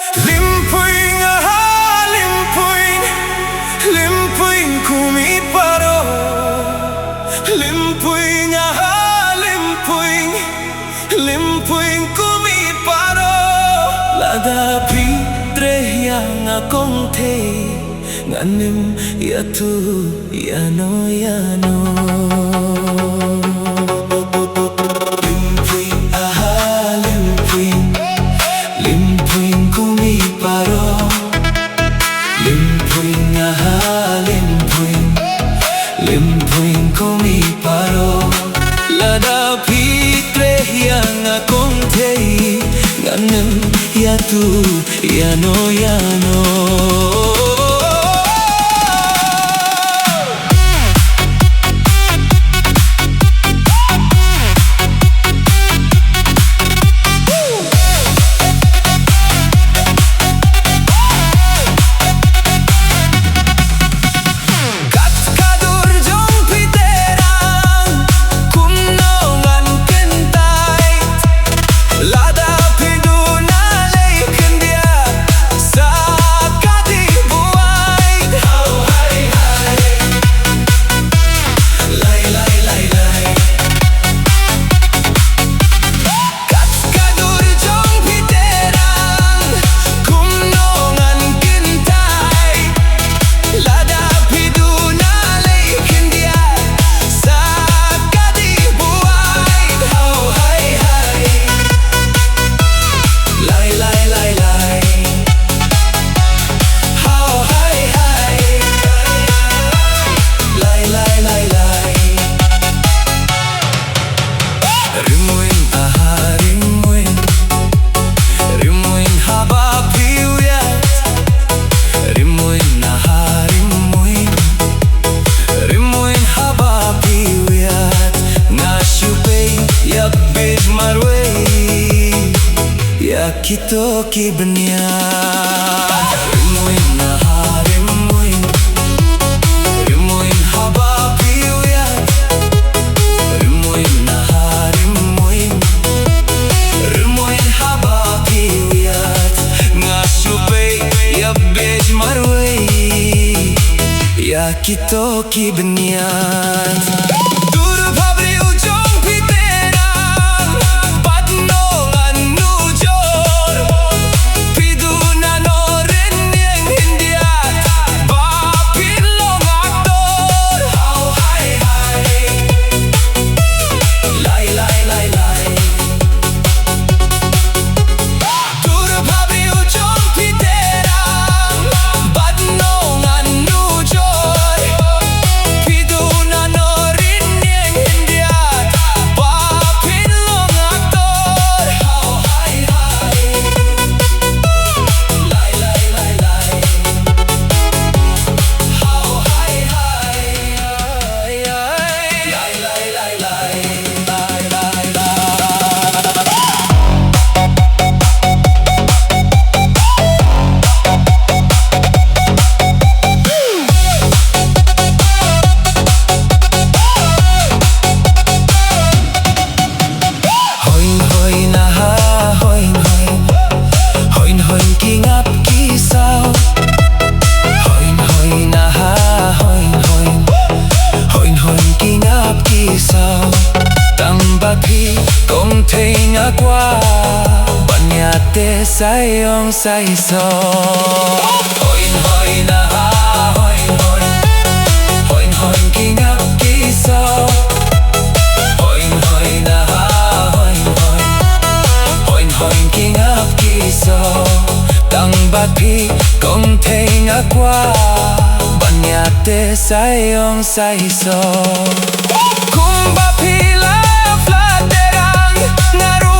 Lymphuin, Lymphuin, Lymphuin kumi paro. Lymphuin, Lymphuin, Lymphuin kumi paro. Lada pitre yang akong te nganim yatu yano yano. Lymphuin, Lymphuin, Lymphuin kumi paro. Lada pitre yang akong tei nganem yatu yano yano. Kito ki benya Lymphuin, Lymphuin, Lymphuin haba piuyat. Lymphuin, Lymphuin, Lymphuin haba piuyat. Ngasupay yabej marway ya kito ki benya. Qua banyate sayong saiso. Hoin hoin na hoin hoin, hoin hoin kingap kiso. Hoin hoin na hoin hoin, hoin hoin kingap kiso. Tang bapi kong tenga qua banyate sayong saiso. Kung bapi la flaterang ngaru